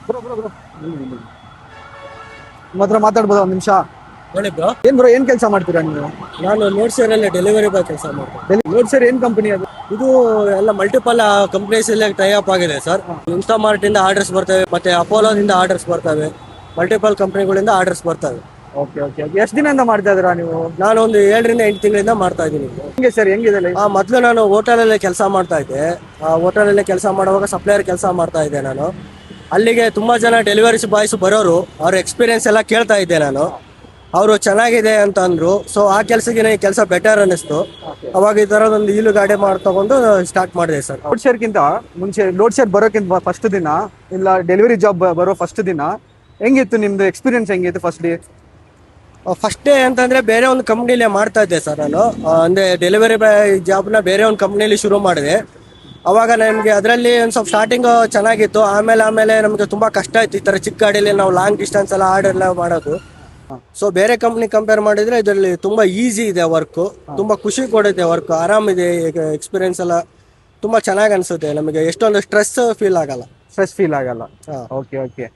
Bro bro bro ನಿಮ್ಮ ಹತ್ರ ಮಾತಾಡ್ಬೋದಾ ಒಂದು ನಿಮಿಷ? ಹೇಳಿ ಬ್ರೋ. ಏನ್ ಬ್ರೋ, ಏನ್ ಕೆಲಸ ಮಾಡ್ತೀರಾ ನೀವು? ನಾನು ಲೋಡ್ ಶೇರಲ್ಲಿ ಡೆಲಿವರಿ ಬಾಯ್ ಕೆಲಸ ಮಾಡ್ತೀನಿ. ಲೋಡ್ ಸರ್, ಏನ್ ಕಂಪನಿ ಅದು? ಇದು ಎಲ್ಲ ಮಲ್ಟಿಪಲ್ ಕಂಪ್ನೀಸ್ ಅಲ್ಲಿ ಟೈ ಅಪ್ ಆಗಿದೆ ಸರ್. ಇನ್ಸ್ಟಾಮಾರ್ಟ್ ಇಂದ ಆರ್ಡರ್ಸ್ ಬರ್ತವೆ, ಮತ್ತೆ ಅಪೋಲೋದಿಂದ ಆರ್ಡರ್ಸ್ ಬರ್ತವೆ, ಮಲ್ಟಿಪಲ್ ಕಂಪನಿಗಳಿಂದ ಆರ್ಡರ್ಸ್ ಬರ್ತವೆ. Okay okay okay. ಎಷ್ಟು ದಿನದಿಂದ ಮಾಡ್ತಾ ಇದ್ದೀರಾ ನೀವು? ನಾನು ಒಂದು 7 ರಿಂದ 8 ತಿಂಗಳಿಂದ ಮಾಡ್ತಾ ಇದ್ದೀನಿ. ಹೆಂಗೆ ಸರ್, ಹೆಂಗಿದೆ ಲೈಫ್? ಮೊದಲು ನಾನು ಹೋಟೆಲಲ್ಲೇ ಕೆಲಸ ಮಾಡ್ತಾ ಇದ್ದೆ. ಹೋಟೆಲಲ್ಲೇ ಕೆಲಸ ಮಾಡುವಾಗ ಸಪ್ಲೈಯರ್ ಕೆಲಸ ಮಾಡ್ತಾ ಇದ್ದೆ ನಾನು. ಅಲ್ಲಿಗೆ ತುಂಬಾ ಜನ ಡೆಲಿವರಿ ಬಾಯ್ಸ್ ಬರೋರು, ಅವ್ರ ಎಕ್ಸ್ಪೀರಿಯನ್ಸ್ ಎಲ್ಲ ಕೇಳ್ತಾ ಇದ್ದೆ ನಾನು. ಅವರು ಚೆನ್ನಾಗಿದೆ ಅಂತ ಅಂದ್ರು. ಸೊ ಆ ಕೆಲಸಕ್ಕೆ ಈ ಕೆಲಸ ಬೆಟರ್ ಅನ್ನಿಸ್ತು. ಅವಾಗ ಈ ತರದೊಂದು ಈಲು ಗಾಡಿ ತಗೊಂಡು ಸ್ಟಾರ್ಟ್ ಮಾಡಿದೆ ಸರ್. ಲೋಡ್ ಶೇರ್ಗಿಂತ ಮುಂಚೆ, ಲೋಡ್ ಶೇರ್ ಬರೋಕ್ಕಿಂತ ಫಸ್ಟ್ ದಿನ ಇಲ್ಲ ಡೆಲಿವರಿ ಜಾಬ್ ಬರೋ ಫಸ್ಟ್ ದಿನ ಹೆಂಗಿತ್ತು ನಿಮ್ದು ಎಕ್ಸ್ಪೀರಿಯನ್ಸ್? ಹೆಂಗಿತ್ತು ಫಸ್ಟ್ ಡೇ? ಫಸ್ಟ್ ಡೇ ಅಂತಂದ್ರೆ ಬೇರೆ ಒಂದು ಕಂಪ್ನಿಲೇ ಮಾಡ್ತಾ ಇದ್ದೆ ಸರ್ ನಾನು. ಅಂದ್ರೆ ಡೆಲಿವರಿ ಬಾಯ್ ಜಾಬ್ನ ಬೇರೆ ಒಂದು ಕಂಪ್ನಿಲಿ ಶುರು ಮಾಡಿದೆ. ಅವಾಗ ನಮಗೆ ಅದರಲ್ಲಿ ಒಂದು ಸ್ವಲ್ಪ ಸ್ಟಾರ್ಟಿಂಗ್ ಚೆನ್ನಾಗಿತ್ತು. ಆಮೇಲೆ ನಮಗೆ ತುಂಬಾ ಕಷ್ಟ ಆಯ್ತು. ಈ ತರ ಚಿಕ್ಕ ಗಾಡಿಯಲ್ಲಿ ನಾವು ಲಾಂಗ್ ಡಿಸ್ಟೆನ್ಸ್ ಎಲ್ಲ ಆರ್ಡರ್ ಎಲ್ಲ ಮಾಡೋದು. ಸೊ ಬೇರೆ ಕಂಪ್ನಿ ಕಂಪೇರ್ ಮಾಡಿದ್ರೆ ಇದರಲ್ಲಿ ತುಂಬಾ ಈಸಿ ಇದೆ ವರ್ಕ್. ತುಂಬಾ ಖುಷಿ ಕೊಡುತ್ತೆ ವರ್ಕ್, ಆರಾಮಿದೆ. ಎಕ್ಸ್ಪೀರಿಯನ್ಸ್ ಎಲ್ಲ ತುಂಬಾ ಚೆನ್ನಾಗಿ ಅನ್ಸುತ್ತೆ ನಮಗೆ. ಎಷ್ಟೊಂದು ಸ್ಟ್ರೆಸ್ ಫೀಲ್ ಆಗಲ್ಲ. ಸ್ಟ್ರೆಸ್ ಫೀಲ್ ಆಗಲ್ಲ. ಹಾ. Okay okay.